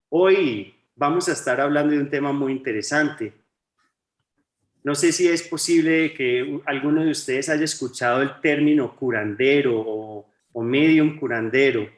Hoy vamos a estar hablando de un tema muy interesante. No sé si es posible que alguno de ustedes haya escuchado el término curandero o medium curandero.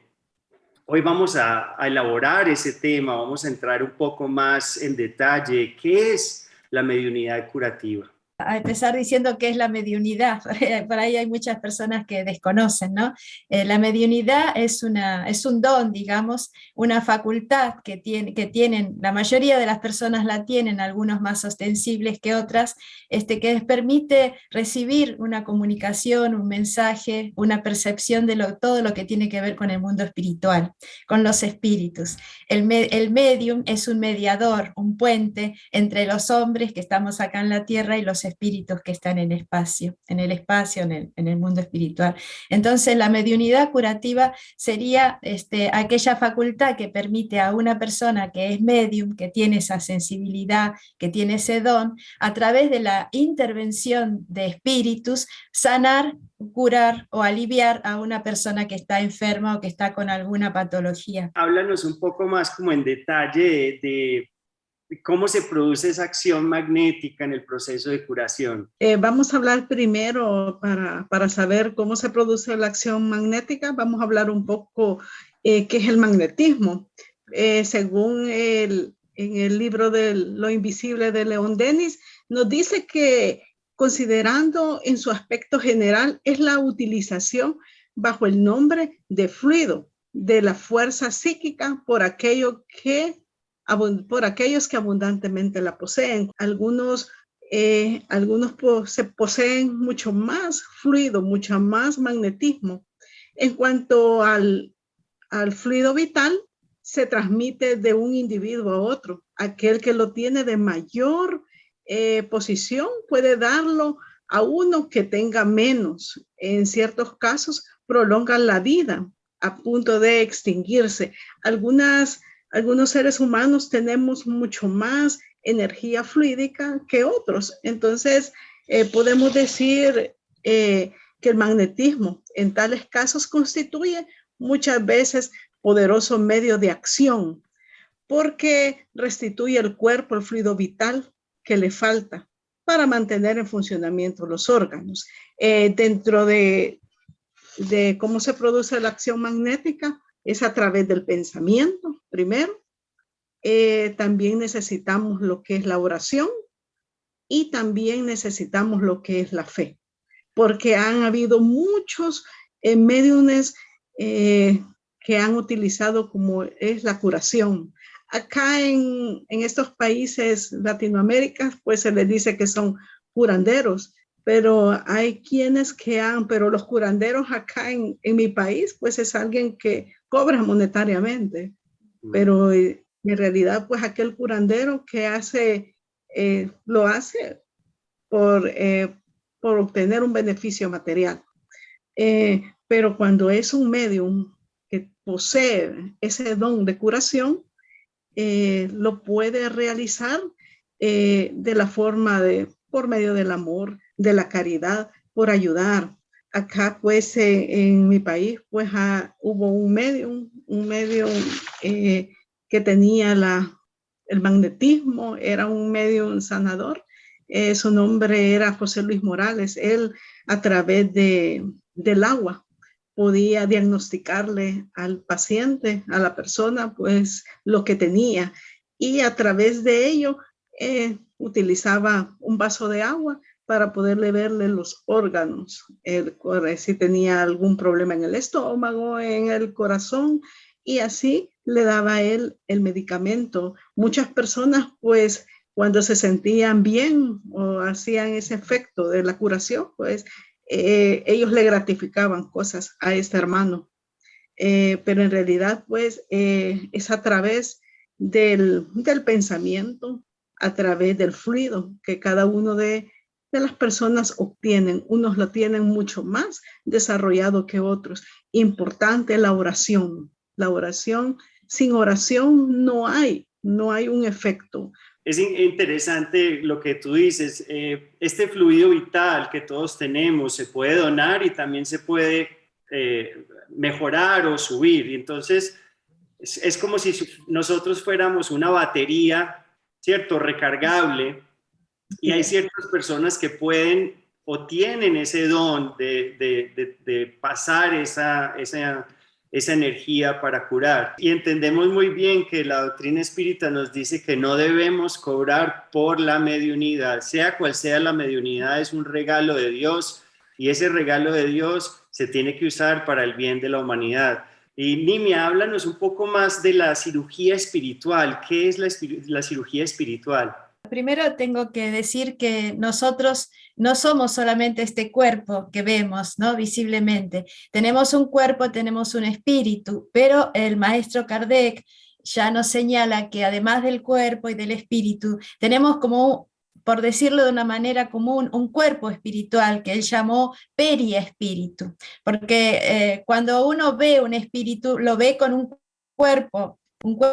Hoy vamos a elaborar ese tema, vamos a entrar un poco más en detalle. ¿Qué es la mediunidad curativa? A empezar diciendo qué es la mediunidad. Por ahí hay muchas personas que desconocen, ¿no? La mediunidad es un don, digamos, una facultad que tienen, la mayoría de las personas la tienen, algunos más ostensibles que otras, que les permite recibir una comunicación, un mensaje, una percepción de todo lo que tiene que ver con el mundo espiritual, con los espíritus. El medium es un mediador, un puente entre los hombres que estamos acá en la tierra y los espíritus que están en el espacio, en el mundo espiritual. Entonces, la mediunidad curativa sería aquella facultad que permite a una persona que es medium, que tiene esa sensibilidad, que tiene ese don, a través de la intervención de espíritus, sanar, curar o aliviar a una persona que está enferma o que está con alguna patología. Háblanos un poco más como en detalle de cómo se produce esa acción magnética en el proceso de curación. Vamos a hablar primero para saber cómo se produce la acción magnética. Vamos a hablar un poco qué es el magnetismo. Según en el libro de Lo Invisible de Leon Denis, nos dice que considerando en su aspecto general es la utilización bajo el nombre de fluido de la fuerza psíquica por aquellos que abundantemente la poseen. Algunos poseen mucho más fluido, mucho más magnetismo. En cuanto al fluido vital, se transmite de un individuo a otro. Aquel que lo tiene de mayor posición puede darlo a uno que tenga menos. En ciertos casos, prolongan la vida a punto de extinguirse. Algunos seres humanos tenemos mucho más energía fluídica que otros. Entonces, podemos decir que el magnetismo en tales casos constituye muchas veces poderoso medio de acción porque restituye al cuerpo el fluido vital que le falta para mantener en funcionamiento los órganos. Dentro de cómo se produce la acción magnética es a través del pensamiento, primero. También necesitamos lo que es la oración y también necesitamos lo que es la fe, porque han habido muchos médiumes que han utilizado como es la curación. Acá en estos países Latinoamérica, pues se les dice que son curanderos, pero hay quienes pero los curanderos acá en mi país, pues es alguien que cobra monetariamente, pero en realidad, pues aquel curandero que lo hace por obtener un beneficio material. Pero cuando es un medium que posee ese don de curación, lo puede realizar de la forma por medio del amor, de la caridad, por ayudar. Acá, pues, en mi país, pues, hubo un medium que tenía el magnetismo, era un medium sanador. Su nombre era José Luis Morales. Él, a través del agua, podía diagnosticarle al paciente, a la persona, pues lo que tenía. Y a través de ello, utilizaba un vaso de agua para poderle verle los órganos, si tenía algún problema en el estómago, en el corazón, y así le daba a él el medicamento. Muchas personas, pues, cuando se sentían bien o hacían ese efecto de la curación, pues, ellos le gratificaban cosas a este hermano. Pero en realidad, pues, es a través del pensamiento, a través del fluido que cada uno de las personas obtienen. Unos lo tienen mucho más desarrollado que otros. Importante la oración. La oración, sin oración no hay un efecto, es interesante lo que tú dices. Este fluido vital que todos tenemos se puede donar y también se puede mejorar o subir. Y entonces es como si nosotros fuéramos una batería, ¿cierto? Recargable. Y hay ciertas personas que pueden o tienen ese don de pasar esa energía para curar. Y entendemos muy bien que la doctrina espírita nos dice que no debemos cobrar por la mediunidad. Sea cual sea la mediunidad, es un regalo de Dios y ese regalo de Dios se tiene que usar para el bien de la humanidad. Y Nimia, háblanos un poco más de la cirugía espiritual. ¿Qué es la cirugía espiritual? Primero tengo que decir que nosotros no somos solamente este cuerpo que vemos, ¿no? Visiblemente. Tenemos un cuerpo, tenemos un espíritu, pero el maestro Kardec ya nos señala que además del cuerpo y del espíritu, tenemos como, por decirlo de una manera común, un cuerpo espiritual que él llamó periespíritu, porque cuando uno ve un espíritu, lo ve con un cuerpo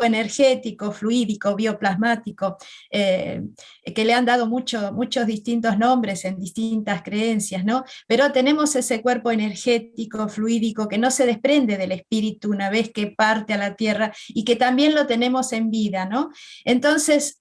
energético, fluídico, bioplasmático, que le han dado muchos distintos nombres en distintas creencias, ¿no? Pero tenemos ese cuerpo energético, fluídico, que no se desprende del espíritu una vez que parte a la tierra y que también lo tenemos en vida, ¿no? Entonces,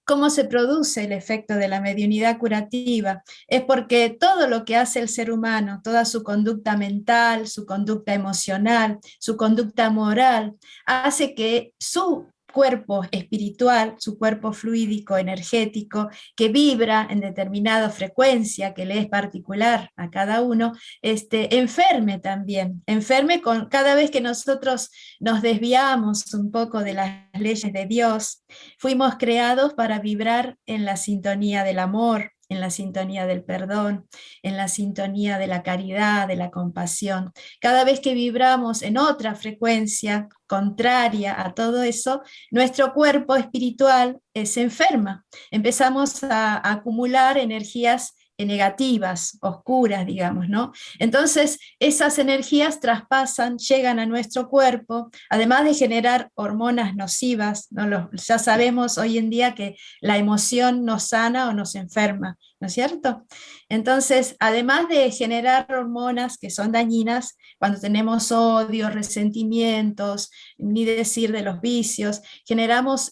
¿cómo se produce el efecto de la mediunidad curativa? Es porque todo lo que hace el ser humano, toda su conducta mental, su conducta emocional, su conducta moral, hace que su cuerpo espiritual, su cuerpo fluídico, energético, que vibra en determinada frecuencia, que le es particular a cada uno, enferme también, enferme cada vez que nosotros nos desviamos un poco de las leyes de Dios. Fuimos creados para vibrar en la sintonía del amor, en la sintonía del perdón, en la sintonía de la caridad, de la compasión. Cada vez que vibramos en otra frecuencia contraria a todo eso, nuestro cuerpo espiritual se enferma. Empezamos a acumular energías negativas, oscuras, digamos, ¿no? Entonces, esas energías traspasan, llegan a nuestro cuerpo, además de generar hormonas nocivas, ¿no? Ya sabemos hoy en día que la emoción nos sana o nos enferma, ¿no es cierto? Entonces, además de generar hormonas que son dañinas, cuando tenemos odio, resentimientos, ni decir de los vicios, generamos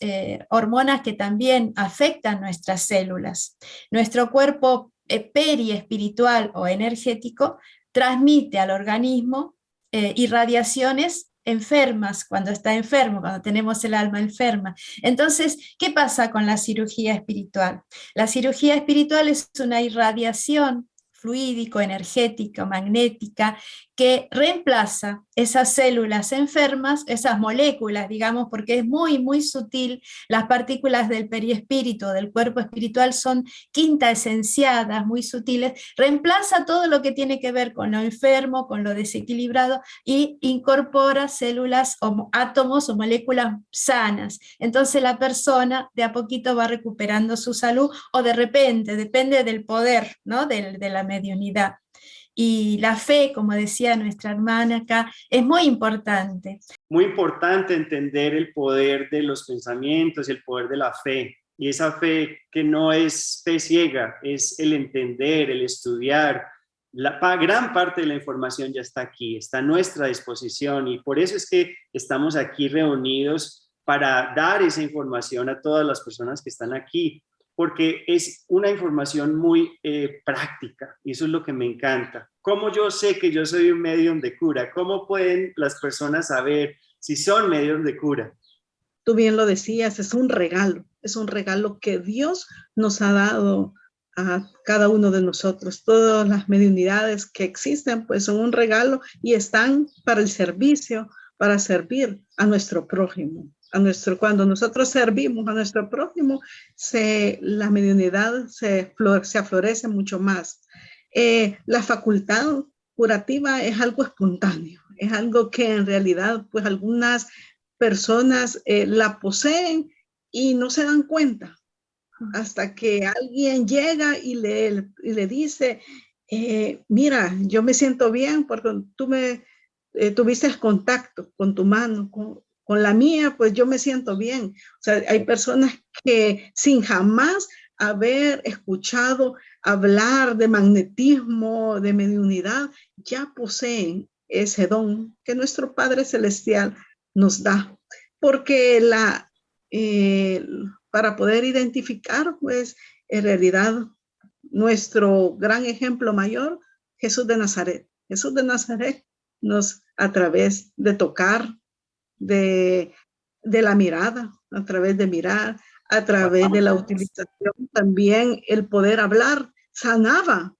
hormonas que también afectan nuestras células. Nuestro cuerpo periespiritual o energético transmite al organismo irradiaciones enfermas, cuando está enfermo, cuando tenemos el alma enferma. Entonces, ¿qué pasa con la cirugía espiritual? La cirugía espiritual es una irradiación fluídico, energética, magnética, que reemplaza esas células enfermas, esas moléculas, digamos, porque es muy, muy sutil. Las partículas del periespíritu, del cuerpo espiritual, son quintaesenciadas, muy sutiles. Reemplaza todo lo que tiene que ver con lo enfermo, con lo desequilibrado, y incorpora células o átomos o moléculas sanas. Entonces la persona de a poquito va recuperando su salud, o de repente, depende del poder, ¿no? de la mediunidad. Y la fe, como decía nuestra hermana acá, es muy importante. Muy importante entender el poder de los pensamientos y el poder de la fe. Y esa fe que no es fe ciega, es el entender, el estudiar. Gran parte de la información ya está aquí, está a nuestra disposición, y por eso es que estamos aquí reunidos para dar esa información a todas las personas que están aquí, porque es una información muy práctica, y eso es lo que me encanta. ¿Cómo yo sé que yo soy un medium de cura? ¿Cómo pueden las personas saber si son medium de cura? Tú bien lo decías, es un regalo que Dios nos ha dado a cada uno de nosotros. Todas las mediunidades que existen, pues son un regalo y están para el servicio, para servir a nuestro prójimo. Cuando nosotros servimos a nuestro prójimo, la mediunidad se aflorece mucho más. La facultad curativa es algo espontáneo, es algo que en realidad pues algunas personas la poseen y no se dan cuenta hasta que alguien llega y le dice, mira, yo me siento bien porque tú tuviste contacto con tu mano, con la mía, pues yo me siento bien. O sea, hay personas que sin jamás haber escuchado hablar de magnetismo, de mediunidad, ya poseen ese don que nuestro Padre Celestial nos da. Porque para poder identificar, pues, en realidad, nuestro gran ejemplo mayor, Jesús de Nazaret. Jesús de Nazaret nos, a través de tocar, de la mirada, a través de mirar, a través de la utilización, también el poder hablar, sanaba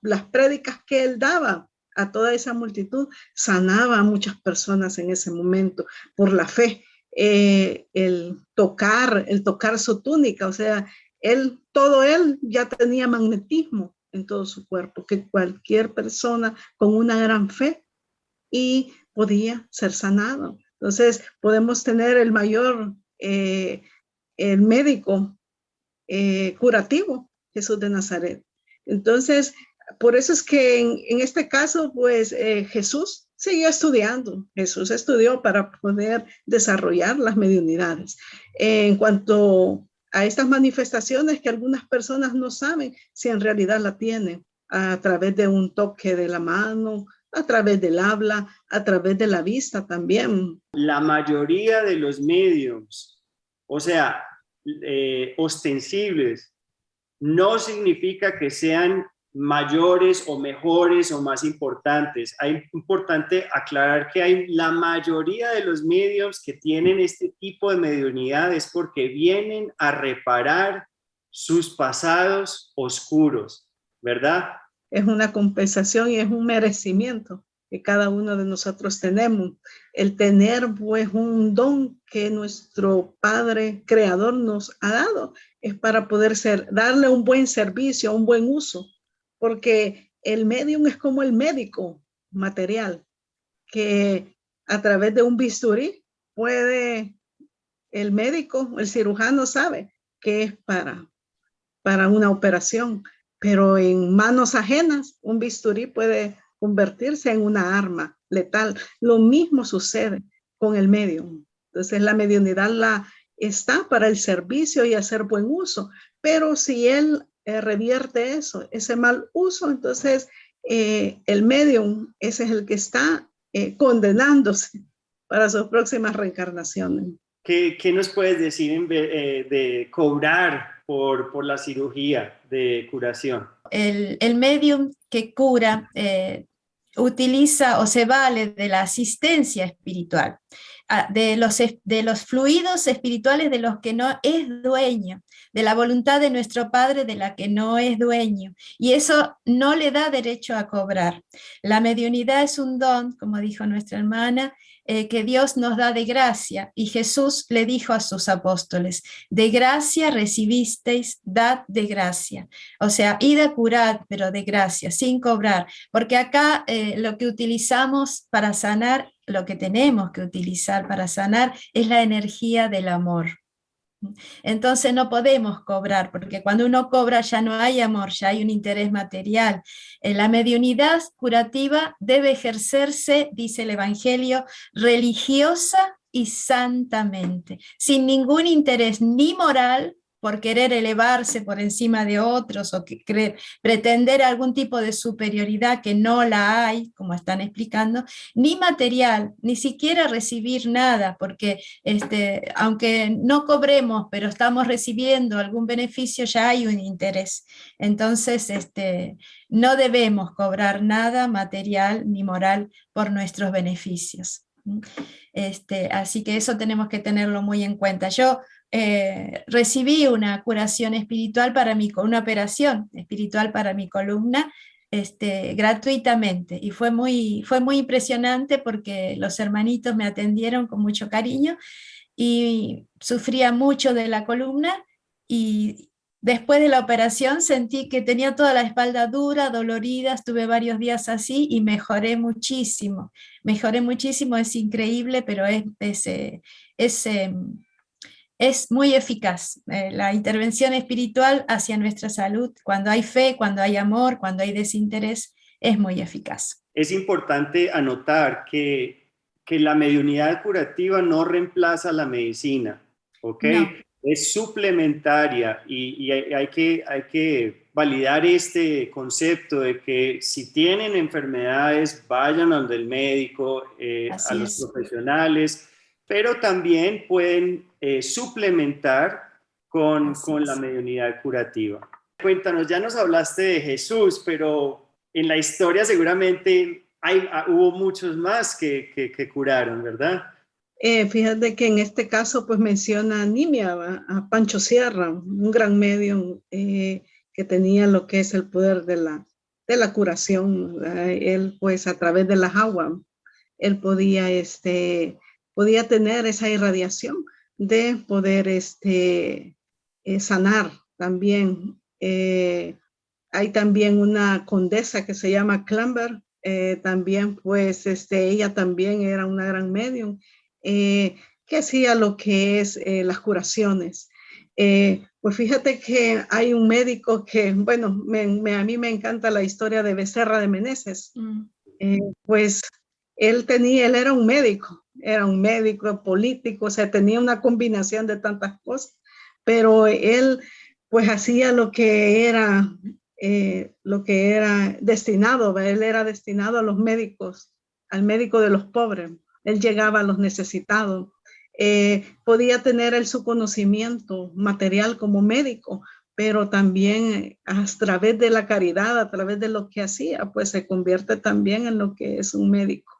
las prédicas que él daba a toda esa multitud, sanaba a muchas personas en ese momento por la fe. El tocar su túnica, o sea, todo él ya tenía magnetismo en todo su cuerpo, que cualquier persona con una gran fe y podía ser sanado. Entonces, podemos tener el mayor, el médico curativo, Jesús de Nazaret. Entonces, por eso es que en este caso, pues Jesús siguió estudiando. Jesús estudió para poder desarrollar las mediunidades. En cuanto a estas manifestaciones que algunas personas no saben si en realidad la tienen a través de un toque de la mano, a través del habla, a través de la vista también. La mayoría de los mediums, o sea, ostensibles, no significa que sean mayores o mejores o más importantes. Es importante aclarar que la mayoría de los mediums que tienen este tipo de mediunidad es porque vienen a reparar sus pasados oscuros, ¿verdad? Es una compensación y es un merecimiento que cada uno de nosotros tenemos. El tener pues un don que nuestro Padre Creador nos ha dado es para poder darle un buen servicio, un buen uso, porque el medium es como el médico material, que a través de un bisturí el médico, el cirujano sabe que es para una operación, pero en manos ajenas un bisturí puede convertirse en una arma letal. Lo mismo sucede con el medium. Entonces la mediunidad está para el servicio y hacer buen uso, pero si él revierte ese mal uso, entonces el medium ese es el que está condenándose para sus próximas reencarnaciones. ¿Qué nos puedes decir de cobrar por la cirugía de curación? El medium que cura utiliza o se vale de la asistencia espiritual, de los fluidos espirituales de los que no es dueño, de la voluntad de nuestro Padre de la que no es dueño, y eso no le da derecho a cobrar. La mediunidad es un don, como dijo nuestra hermana, que Dios nos da de gracia, y Jesús le dijo a sus apóstoles: de gracia recibisteis, dad de gracia. O sea, id a curar, pero de gracia, sin cobrar, porque acá lo que utilizamos para sanar, lo que tenemos que utilizar para sanar es la energía del amor. Entonces no podemos cobrar, porque cuando uno cobra ya no hay amor, ya hay un interés material. La mediunidad curativa debe ejercerse, dice el Evangelio, religiosa y santamente, sin ningún interés ni moral, por querer elevarse por encima de otros o pretender algún tipo de superioridad que no la hay, como están explicando, ni material, ni siquiera recibir nada, porque aunque no cobremos, pero estamos recibiendo algún beneficio, ya hay un interés. Entonces, no debemos cobrar nada material ni moral por nuestros beneficios. Así que eso tenemos que tenerlo muy en cuenta. Yo recibí una curación espiritual una operación espiritual para mi columna, gratuitamente, y fue muy impresionante porque los hermanitos me atendieron con mucho cariño y sufría mucho de la columna, y después de la operación sentí que tenía toda la espalda dura, dolorida, estuve varios días así y mejoré muchísimo, es increíble, pero es muy eficaz. La intervención espiritual hacia nuestra salud, cuando hay fe, cuando hay amor, cuando hay desinterés, es muy eficaz. Es importante anotar que que la mediunidad curativa no reemplaza la medicina, ¿ok? No. Es suplementaria y hay que validar este concepto de que si tienen enfermedades, vayan a donde el médico, a Así los es. profesionales, pero también pueden suplementar Así con la es. mediunidad curativa. Cuéntanos, ya nos hablaste de Jesús, pero en la historia seguramente hubo muchos más que curaron, ¿verdad? Fíjate que en este caso pues menciona a Nimia, a Pancho Sierra, un gran medium que tenía lo que es el poder de la curación. Él pues a través de las aguas, él podía tener esa irradiación de poder sanar también. Hay también una condesa que se llama Clamber, también pues ella también era una gran medium que hacía lo que es las curaciones. Pues fíjate que hay un médico que, bueno, a mí me encanta la historia de Becerra de Meneses. Pues él era un médico político, o sea, tenía una combinación de tantas cosas, pero él pues hacía lo que era destinado, ¿verdad? Él era destinado a los médicos, al médico de los pobres. Él llegaba a los necesitados. Podía tener él su conocimiento material como médico, pero también a través de la caridad, a través de lo que hacía, pues se convierte también en lo que es un médico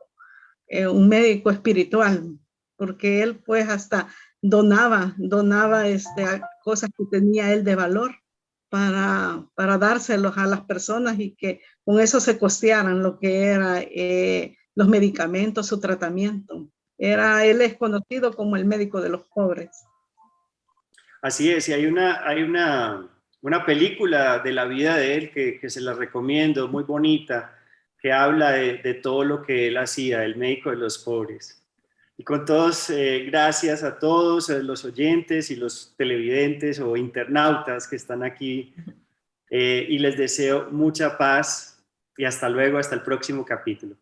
espiritual, porque él pues hasta donaba cosas que tenía él de valor para dárselos a las personas y que con eso se costearan lo que era los medicamentos, su tratamiento. Él es conocido como el médico de los pobres. Así es, y hay una película de la vida de él que se la recomiendo, muy bonita, que habla de todo lo que él hacía, el médico de los pobres. Y con todos, gracias a todos los oyentes y los televidentes o internautas que están aquí, y les deseo mucha paz y hasta luego, hasta el próximo capítulo.